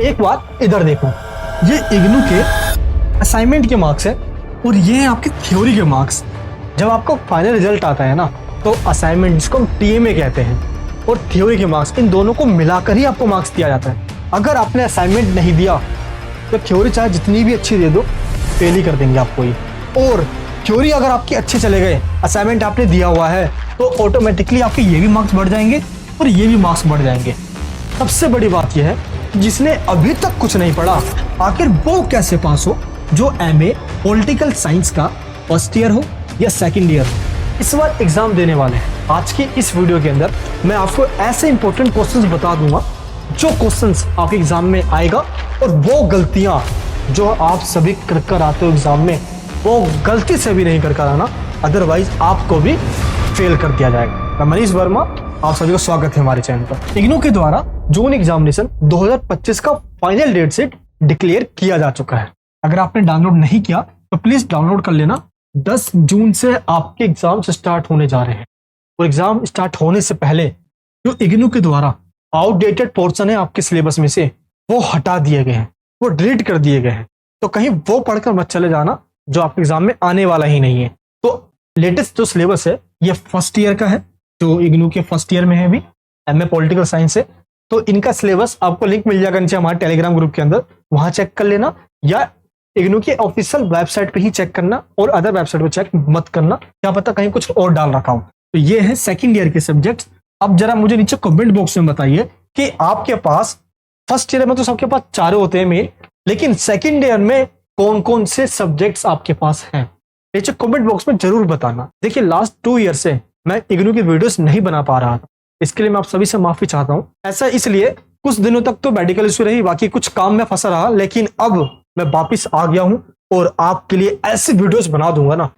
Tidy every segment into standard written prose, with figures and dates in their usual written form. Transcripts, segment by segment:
एक बार इधर देखो, ये इग्नू के असाइनमेंट के मार्क्स है और ये है आपके थ्योरी के मार्क्स। जब आपको फाइनल रिजल्ट आता है ना, तो असाइनमेंट जिसको हम टीएमए कहते हैं और थ्योरी के मार्क्स, इन दोनों को मिलाकर ही आपको मार्क्स दिया जाता है। अगर आपने असाइनमेंट नहीं दिया तो थ्योरी चाहे जितनी भी अच्छी दे दो, फेल ही कर देंगे आपको ये। और थ्योरी अगर आपके अच्छे चले गए, असाइनमेंट आपने दिया हुआ है, तो ऑटोमेटिकली आपके ये भी मार्क्स बढ़ जाएंगे और ये भी मार्क्स बढ़ जाएंगे। सबसे बड़ी बात यह है, जिसने अभी तक कुछ नहीं पढ़ा, आखिर वो कैसे पास हो, जो एमए पॉलिटिकल साइंस का फर्स्ट ईयर हो या सेकंड ईयर हो, इस बार एग्जाम देने वाले हैं। आज की इस वीडियो के अंदर मैं आपको ऐसे इंपॉर्टेंट क्वेश्चंस बता दूंगा, जो क्वेश्चंस आपके एग्जाम में आएगा, और वो गलतियां जो आप सभी कर आते हो एग्जाम में, वो गलती से भी नहीं कर आना, अदरवाइज आपको भी फेल कर दिया जाएगा। मैं मनीष वर्मा, आप सभी को स्वागत है हमारे चैनल पर। इग्नू के द्वारा जून एग्जामिनेशन 2025 का फाइनल डेट शीट डिक्लेयर किया जा चुका है। अगर आपने डाउनलोड नहीं किया तो प्लीज डाउनलोड कर लेना। 10 जून से आपके एग्जाम स्टार्ट होने जा रहे हैं और एग्जाम स्टार्ट होने से पहले जो इग्नू के द्वारा आउटडेटेड पोर्शन है आपके सिलेबस में से, वो हटा दिए गए हैं, वो डिलीट कर दिए गए हैं। तो कहीं वो पढ़कर मत चले जाना जो आपके एग्जाम में आने वाला ही नहीं है। तो लेटेस्ट जो सिलेबस है ये फर्स्ट ईयर का है, जो इग्नू के फर्स्ट ईयर में है अभी, एमए पॉलिटिकल साइंस है। तो इनका सिलेबस आपको लिंक मिल जाएगा नीचे हमारे टेलीग्राम ग्रुप के अंदर, वहां चेक कर लेना, या इग्नू की ऑफिशियल वेबसाइट पे ही चेक करना, और अदर वेबसाइट पे चेक मत करना, क्या पता कहीं कुछ और डाल रखा हो। तो ये है सेकंड ईयर के सब्जेक्ट्स। अब जरा मुझे नीचे कमेंट बॉक्स में बताइए कि आपके पास फर्स्ट ईयर में तो सबके पास चारों होते हैं मेन, लेकिन सेकंड ईयर में कौन कौन से सब्जेक्ट्स आपके पास हैं, नीचे कमेंट बॉक्स में जरूर बताना। देखिए, लास्ट 2 ईयर से मैं इग्नू की वीडियोस नहीं बना पा रहा था, इसके लिए मैं आप सभी से माफी चाहता हूं। ऐसा इसलिए, कुछ दिनों तक तो मेडिकल इशू रही, बाकी कुछ काम में फंसा रहा, लेकिन अब मैं वापिस आ गया हूं और आपके लिए ऐसी वीडियोस बना दूंगा ना,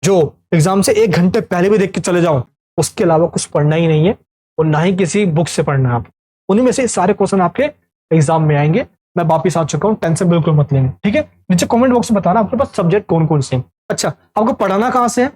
जो एग्जाम से 1 घंटे पहले भी देख के चले जाऊं। उसके अलावा कुछ पढ़ना ही नहीं है और ना ही किसी बुक से पढ़ना है। आप उन्हीं में से सारे क्वेश्चन आपके एग्जाम में आएंगे। मैं वापिस आ चुका हूँ, टेंशन बिल्कुल मत लेंगे, ठीक है। नीचे कमेंट बॉक्स में बताना आपके पास सब्जेक्ट कौन कौन से हैं। अच्छा, आपको पढ़ाना कहाँ से है?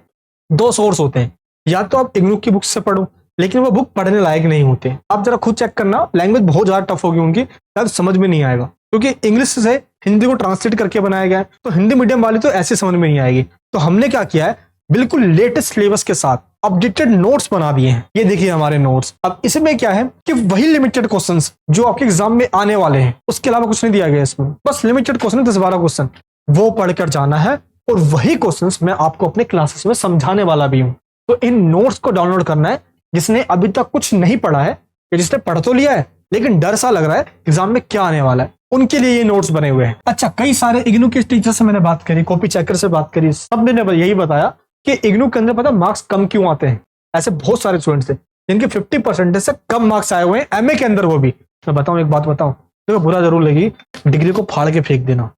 2 सोर्स होते हैं, या तो आप इग्नू की बुक से पढ़ो, लेकिन वो बुक पढ़ने लायक नहीं होते। आप जरा खुद चेक करना, लैंग्वेज बहुत ज्यादा टफ होगी उनकी, शायद समझ में नहीं आएगा, क्योंकि इंग्लिश से हिंदी को ट्रांसलेट करके बनाया गया है। तो हिंदी मीडियम वाली तो ऐसे समझ में नहीं आएगी। तो हमने क्या किया है, बिल्कुल लेटेस्ट सिलेबस के साथ अपडेटेड नोट्स बना दिए हैं। ये देखिए हमारे नोट्स। अब इसमें क्या है कि वही लिमिटेड क्वेश्चंस जो आपके एग्जाम में आने वाले हैं, उसके अलावा कुछ नहीं दिया गया इसमें। बस लिमिटेड क्वेश्चन 10-12 क्वेश्चन, वो पढ़कर जाना है, और वही क्वेश्चंस मैं आपको अपने क्लासेस में समझाने वाला भी हूँ। तो इन नोट्स को डाउनलोड करना है, जिसने अभी तक कुछ नहीं पढ़ा है, या जिसने पढ़ तो लिया है लेकिन डर सा लग रहा है एग्जाम में क्या आने वाला है, उनके लिए ये नोट्स बने हुए हैं। अच्छा, कई सारे इग्नू के टीचर से मैंने बात करी, कॉपी चेकर से बात करी, सब ने यही बताया कि इग्नू के अंदर पता मार्क्स कम क्यों आते हैं। ऐसे बहुत सारे स्टूडेंट्स थे जिनके 50% से कम मार्क्स आए हुए हैं एमए के अंदर। वो भी मैं बताऊं, एक बात बताऊं, देखो बुरा जरूर लगी, डिग्री को फाड़ के फेंक देना।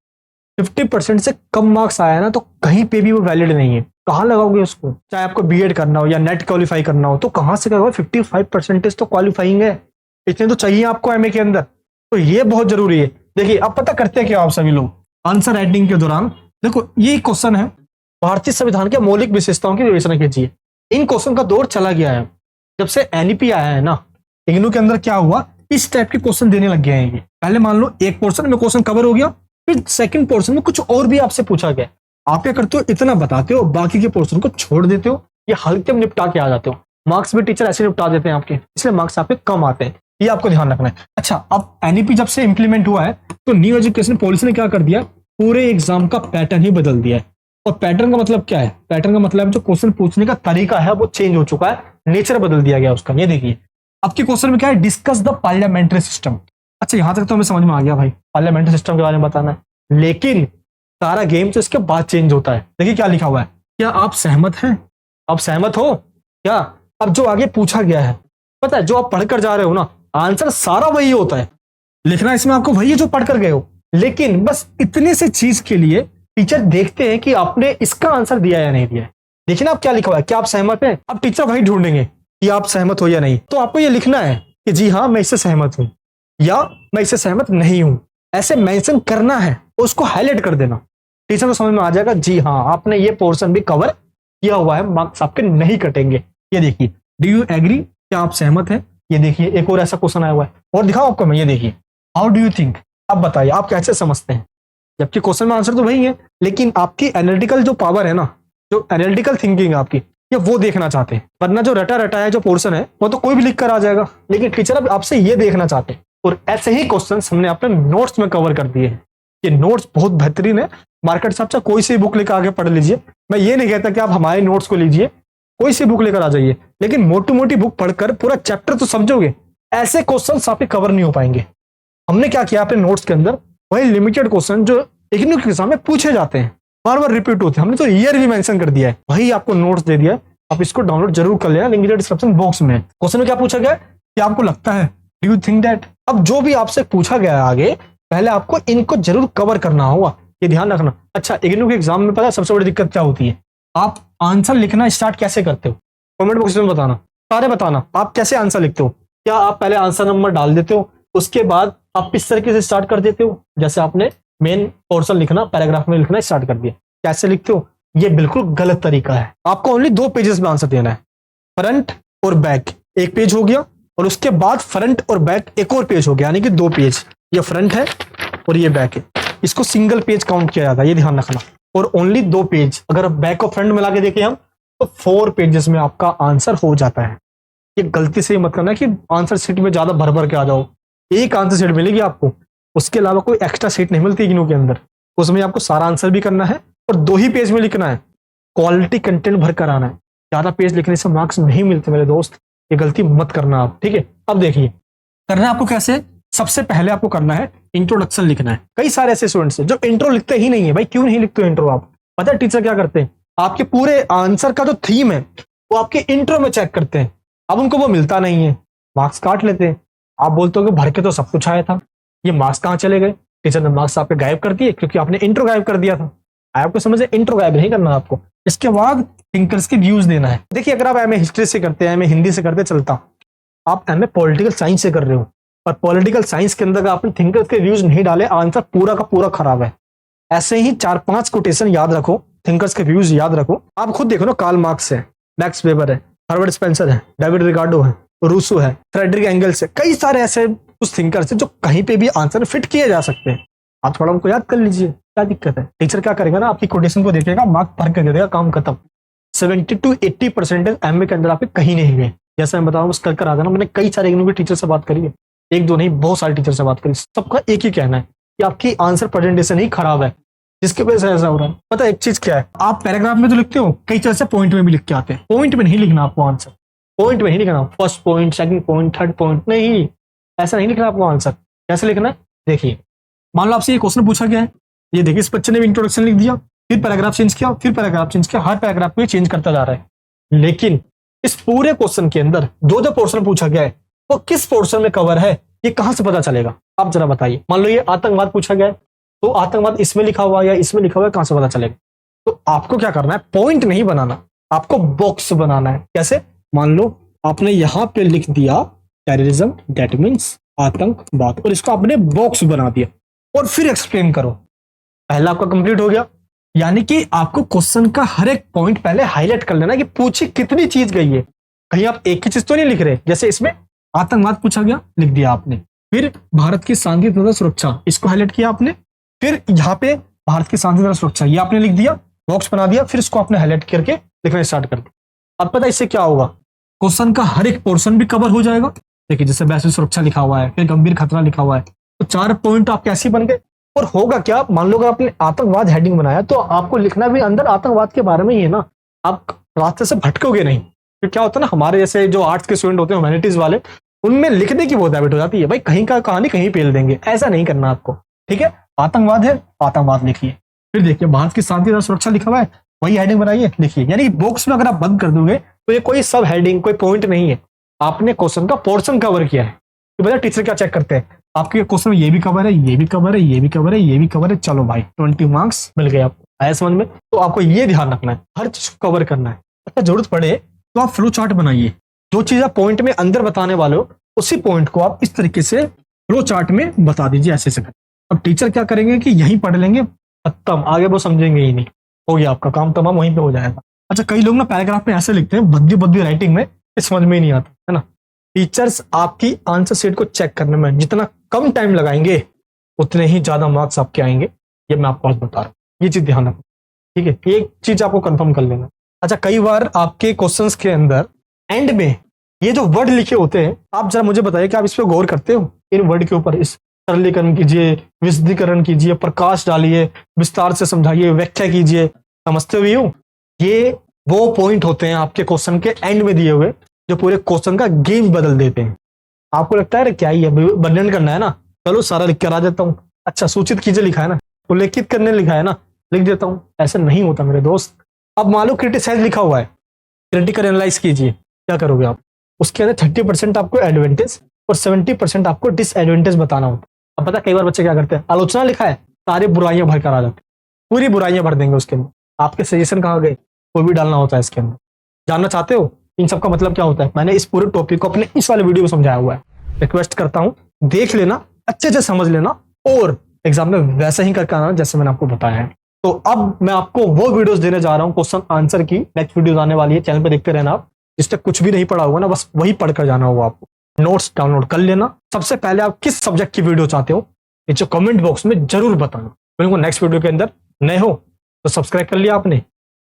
50% से कम मार्क्स आया ना, तो कहीं पे भी वो वैलिड नहीं है। कहाँ लगाओगे उसको? चाहे आपको बीएड करना हो या नेट क्वालिफाई करना हो, तो कहाँ से करोगे? 55% तो क्वालिफाइंग है, इतने तो चाहिए आपको एमए के अंदर। तो ये बहुत जरूरी है। देखिए, अब पता करते हैं क्या आप सभी लोग आंसर राइटिंग के दौरान। देखो, ये क्वेश्चन है, भारतीय संविधान के मौलिक विशेषताओं की विवेचना कीजिए। इन क्वेश्चन का दौर चला गया है जब से एनईपी आया है ना। इग्नू के अंदर क्या हुआ, इस टाइप के क्वेश्चन देने लग गए हैं ये। पहले मान लो एक पोर्शन में क्वेश्चन कवर हो गया, फिर सेकंड पोर्शन में कुछ और भी आपसे पूछा गया। आप क्या करते हो, इतना बताते हो, बाकी के पोर्शन को छोड़ देते हो, ये हल्के में निपटा के आ जाते हो। मार्क्स भी टीचर ऐसे निपटा देते हैं आपके, इसलिए मार्क्स आपके कम आते हैं, ये आपको ध्यान रखना है। अच्छा, अब एनईपी जब से इंप्लीमेंट हुआ है, तो न्यू एजुकेशन पॉलिसी ने क्या कर दिया, पूरे एग्जाम का पैटर्न ही बदल दिया है। और पैटर्न का मतलब क्या है? पैटर्न का मतलब जो क्वेश्चन पूछने का तरीका है वो चेंज हो चुका है, नेचर बदल दिया गया उसका। ये देखिए, आपके क्वेश्चन में क्या है, डिस्कस द पार्लियामेंट्री सिस्टम। अच्छा, यहां तक तो हमें समझ में आ गया भाई, पार्लियामेंट्री सिस्टम के बारे में बताना है, लेकिन सारा गेम तो इसके बाद चेंज होता है। देखिए क्या लिखा हुआ है, क्या आप सहमत हैं? आप सहमत हो क्या? अब जो आगे पूछा गया है, पता है, जो आप पढ़कर जा रहे हो ना, आंसर सारा वही होता है। लिखना इसमें आपको वही है जो पढ़कर गए हो, लेकिन बस इतने से चीज के लिए टीचर देखते हैं कि आपने इसका आंसर दिया या नहीं दिया। देखिए ना आप क्या लिखा हुआ है, क्या आप सहमत हैं? अब टीचर वही ढूंढेंगे कि आप सहमत हो या नहीं। तो आपको ये लिखना है कि जी हाँ, मैं इससे सहमत हूं, या मैं इससे सहमत नहीं हूं। ऐसे मेंशन करना है, उसको हाईलाइट कर देना। टीचर को समझ में आ जाएगा, जी हाँ, आपने ये पोर्शन भी कवर किया हुआ है, मार्क्स आपके नहीं कटेंगे। ये देखिए, डू यू एग्री, क्या आप सहमत हैं? ये देखिए, एक और ऐसा क्वेश्चन आया हुआ है, और दिखाओ आपको मैं, ये देखिए, हाउ डू यू थिंक, अब बताइए आप कैसे समझते हैं? जबकि क्वेश्चन में आंसर तो वही है, लेकिन आपकी एनालिटिकल जो पावर है ना, जो एनालिटिकल थिंकिंग है आपकी, ये वो देखना चाहते हैं। वरना जो रटा रटा है जो पोर्शन है वो तो कोई भी लिख कर आ जाएगा, लेकिन टीचर अब आपसे ये देखना चाहते हैं। और ऐसे ही क्वेश्चन हमने अपने नोट्स में कवर कर दिए हैं। ये नोट्स बहुत बेहतरीन है, मार्केट से आपसे कोई सी बुक लेकर आगे पढ़ लीजिए। मैं ये नहीं कहता कि आप हमारे नोट्स को लीजिए, कोई सी बुक लेकर आ जाइए, लेकिन मोटी मोटी बुक पढ़कर पूरा चैप्टर तो समझोगे। ऐसे क्वेश्चन आपके कवर नहीं हो पाएंगे। हमने क्या किया अपने नोट्स के अंदर, वही लिमिटेड क्वेश्चन जो इग्नू के एग्जाम में पूछे जाते हैं, बार बार रिपीट होते हैं, हमने तो ईयर भी मेंशन कर दिया है, वही आपको नोट्स दे दिया है। आप इसको डाउनलोड जरूर कर लेना, लिंक डिस्क्रिप्शन बॉक्स में। क्वेश्चन में क्या पूछा गया है कि आपको लगता है, डू यू थिंक दैट। अब जो भी आपसे पूछा गया है आगे, पहले आपको इनको जरूर कवर करना होगा, ये ध्यान रखना। अच्छा, इग्नू के एग्जाम में पता है सबसे बड़ी दिक्कत क्या होती है? आप आंसर लिखना स्टार्ट कैसे करते हो? कमेंट बॉक्स में बताना, सारे बताना आप कैसे आंसर लिखते हो। क्या आप पहले आंसर नंबर डाल देते हो, उसके बाद आप इस तरीके से स्टार्ट कर देते हो जैसे आपने मेन पोर्शन लिखना, पैराग्राफ में लिखना स्टार्ट कर दिया? कैसे लिखते हो? ये बिल्कुल गलत तरीका है। आपको ओनली 2 पेजेस में आंसर देना है, फ्रंट और बैक। एक पेज हो गया और उसके बाद फ्रंट और बैक एक और पेज हो गया, यानी कि 2 पेज। ये फ्रंट है और ये बैक है, इसको सिंगल पेज काउंट किया जाता है, ये ध्यान रखना। और ओनली 2 पेज, अगर बैक और फ्रंट मिला के देखें हम, तो 4 पेजेस में आपका आंसर हो जाता है। ये गलती से मत करना कि आंसर शीट में ज्यादा भर भर के आ जाओ। एक आंसर शीट मिलेगी आपको, उसके अलावा कोई एक्स्ट्रा शीट नहीं मिलती इग्नू के अंदर। उसमें आपको सारा आंसर भी करना है और 2 ही पेज में लिखना है, क्वालिटी कंटेंट भर कर आना है। ज्यादा पेज लिखने से मार्क्स नहीं मिलते मेरे दोस्त, ये गलती मत करना आप, ठीक है। अब देखिए करना है आपको कैसे। सबसे पहले आपको करना है इंट्रोडक्शन लिखना है। कई सारे ऐसे स्टूडेंट्स हैं जो इंट्रो लिखते ही नहीं है। भाई क्यों नहीं लिखते हो इंट्रो आप? पता है टीचर क्या करते हैं? आपके पूरे आंसर का जो थीम है वो आपके इंट्रो में चेक करते हैं। अब उनको वो मिलता नहीं है, मार्क्स काट लेते हैं। आप बोलते हो कि भर के तो सब कुछ आया था, ये मार्क्स कहाँ चले गए? टीचर ने मार्क्स आपके गायब कर दिए क्योंकि आपने इंट्रो गायब कर दिया था। आपको समझ है, इंट्रो गायब नहीं करना आपको। इसके बाद थिंकर्स के व्यूज देना है। देखिए अगर आप एमए हिस्ट्री से करते हैं, एमए हिंदी से करते चलता, आप एमए पॉलिटिकल साइंस से कर रहे हो और पॉलिटिकल साइंस के अंदर आपने थिंकर्स के व्यूज नहीं डाले, आंसर पूरा का पूरा खराब है। ऐसे ही 4-5 कोटेशन याद रखो, थिंकर्स के व्यूज याद रखो। आप खुद देखो ना, कार्ल मार्क्स है, मैक्स वेबर है, हार्वर्ड स्पेंसर है, डेविड रिकार्डो है, रूसो है, फ्रेडरिक एंगल्स है, कई सारे ऐसे कुछ थिंकर्स हैं जो कहीं पे भी आंसर फिट किए जा सकते हैं। आप थोड़ा उनको याद कर लीजिए, क्या दिक्कत है? टीचर क्या करेगा ना, आपकी कोटेशन को देखेगा, मार्क भर कर दे देगा, काम खत्म। 70 to 80% एमए के अंदर आपके कहीं नहीं गए। जैसे मैं बताऊँ, कर कर आ जाना। मैंने कई सारे इग्नू के टीचर से बात करी है, 1-2 नहीं, बहुत सारे टीचर से बात करी। सबका एक ही कहना है कि आपकी आंसर प्रेजेंटेशन ही खराब है, जिसके वजह से ऐसा हो रहा है। पता है एक चीज क्या है, आप पैराग्राफ में तो लिखते हो, कई तरह से पॉइंट में भी लिख के आते हैं। पॉइंट में नहीं लिखना आपको आंसर, पॉइंट में नहीं लिखना, first point, second point, third point, नहीं, ऐसा नहीं लिखना आपको आंसर। कैसे लिखना है देखिए। मान लो आपसे ये क्वेश्चन पूछा गया है, ये देखिए इस बच्चे ने भी इंट्रोडक्शन लिख दिया, फिर पैराग्राफ चेंज किया, फिर पैराग्राफ चेंज किया, हर पैराग्राफ में चेंज करता जा रहा है। लेकिन इस पूरे क्वेश्चन के अंदर जो जो पोर्शन पूछा गया है वो किस पोर्शन में कवर है, ये कहां से पता चलेगा? आप जरा बताइए। मान लो ये आतंकवाद पूछा गया है, तो आतंकवाद इसमें लिखा हुआ है या इसमें लिखा हुआ है, कहां से पता चलेगा? तो आपको क्या करना है, पॉइंट नहीं बनाना, आपको बॉक्स बनाना है। कैसे? मान लो आपने यहां पे लिख दिया टेररिज्म, दैट मीन्स आतंकवाद, और इसको आपने बॉक्स बना दिया और फिर एक्सप्लेन करो। पहला आपका कंप्लीट हो गया। यानी कि आपको क्वेश्चन का हर एक पॉइंट पहले हाईलाइट कर लेना कि पूछी कितनी चीज गई है। कहीं आप एक ही चीज तो नहीं लिख रहे। जैसे इसमें आतंकवाद पूछा गया, लिख दिया आपने, फिर भारत की शांति तथा सुरक्षा, इसको हाईलाइट किया आपने, फिर यहाँ पे भारत की शांति तथा सुरक्षा ये आपने लिख दिया, बॉक्स बना दिया, फिर इसको आपने हाईलाइट करके लिखना स्टार्ट कर दिया। अब पता है इससे क्या होगा, क्वेश्चन का हर एक पोर्शन भी कवर हो जाएगा। देखिए जैसे वैश्विक सुरक्षा लिखा हुआ है, फिर गंभीर खतरा लिखा हुआ है, तो 4 पॉइंट आपके ऐसे बन गए। और होगा क्या, मान लो अगर आपने आतंकवाद हेडिंग बनाया तो आपको लिखना भी अंदर आतंकवाद के बारे में ही है ना, आप रास्ते से भटकोगे नहीं। फिर क्या होता है ना, हमारे जैसे जो आर्ट्स के स्टूडेंट होते हैं, ह्यूमैनिटीज वाले, उनमें लिखने की बहुत हैबिट हो जाती है, भाई कहीं का कहानी कहीं पेल देंगे, ऐसा नहीं करना आपको, ठीक है। आतंकवाद है, आतंकवाद लिखिए, फिर देखिए भारत की शांति और सुरक्षा लिखा हुआ है, वही हेडिंग बनाइए, लिखिए। यानी कि बॉक्स में अगर आप बंद कर दोगे तो ये कोई सब हेडिंग, कोई पॉइंट नहीं है, आपने क्वेश्चन का पोर्शन कवर किया है। तो भैया टीचर क्या चेक करते हैं, आपके क्वेश्चन में ये भी कवर है, ये भी कवर है, ये भी कवर है, ये भी कवर है, चलो भाई 20 मार्क्स मिल गए आपको। आया समझ में? तो आपको ये ध्यान रखना है, हर चीज को कवर करना है। अगर जरूरत पड़े तो आप फ्लो चार्ट बनाइए, जो चीज आप पॉइंट में अंदर बताने वाले हो उसी पॉइंट को आप इस तरीके से फ्लो चार्ट में बता दीजिए, ऐसे से। अब टीचर क्या करेंगे कि यहीं पढ़ लेंगे, खत्म, आगे वो समझेंगे ही नहीं, हो गया आपका काम तमाम, वहीं पे हो जाएगा। अच्छा कई लोग ना पैराग्राफ में ऐसे लिखते हैं, बद्दी बद्दी राइटिंग में, समझ में ही नहीं आता है ना। टीचर्स आपकी आंसर शीट को चेक करने में जितना कम टाइम लगाएंगे उतने ही ज्यादा मार्क्स आपके आएंगे, ये मैं आपको आज बता रहा हूँ। ये चीज ध्यान रखो, ठीक है। एक चीज आपको कंफर्म कर लेना। अच्छा, कई बार आपके क्वेश्चंस के अंदर एंड में ये जो वर्ड लिखे होते हैं, आप जरा मुझे बताइए कि आप इस पर गौर करते हो? इन वर्ड के ऊपर इस सरलीकरण कीजिए, विशदीकरण कीजिए, प्रकाश डालिए, विस्तार से समझाइए, व्याख्या कीजिए। समझते हुए हो? ये वो पॉइंट होते हैं आपके क्वेश्चन के एंड में दिए हुए, जो पूरे क्वेश्चन का गेम बदल देते हैं। आपको लगता है क्या ही है, वर्णन करना है ना, चलो सारा लिख कर आ जाता हूँ। अच्छा, सूचित कीजिए लिखा है ना, उल्लेखित करने लिखा है ना, लिख देता हूँ। ऐसा नहीं होता मेरे दोस्त। अब मान लो क्रिटिसाइज लिखा हुआ है, क्रिटिकल एनालाइज कीजिए, क्या करोगे आप? उसके अंदर 30% आपको एडवांटेज और 70% आपको डिसएडवांटेज बताना होता है। अब पता कई बार बच्चे क्या करते हैं, आलोचना लिखा है, सारी बुराइयां भर कर आ जाते हैं, पूरी बुराइयां भर देंगे उसके अंदर। आपके सजेशन कहाँ गए? वो भी डालना होता है इसके अंदर। जानना चाहते हो इन सब का मतलब क्या होता है? मैंने इस पूरे टॉपिक को अपने इस वाले वीडियो में समझाया हुआ है। रिक्वेस्ट करता हूं, देख लेना, अच्छे से समझ लेना और एग्जाम में वैसा ही करके आना जैसे मैंने आपको बताया है। तो अब मैं आपको वो वीडियोस देने जा रहा हूं क्वेश्चन आंसर की। नेक्स्ट वीडियो आने वाली है, चैनल पे देखते रहना आप। जिस तक कुछ भी नहीं पढ़ा होगा ना, बस वही पढ़कर जाना होगा आपको। नोट्स डाउनलोड कर लेना। सबसे पहले आप किस सब्जेक्ट की वीडियो चाहते हो, नीचे कमेंट बॉक्स में जरूर बताना। बिल्कुल नेक्स्ट वीडियो के अंदर नए हो तो सब्सक्राइब कर लिया आपने,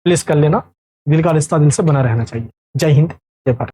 प्लीज कर लेना। दिल का रिश्ता दिल से बना रहना चाहिए। जय हिंद, जय भारत।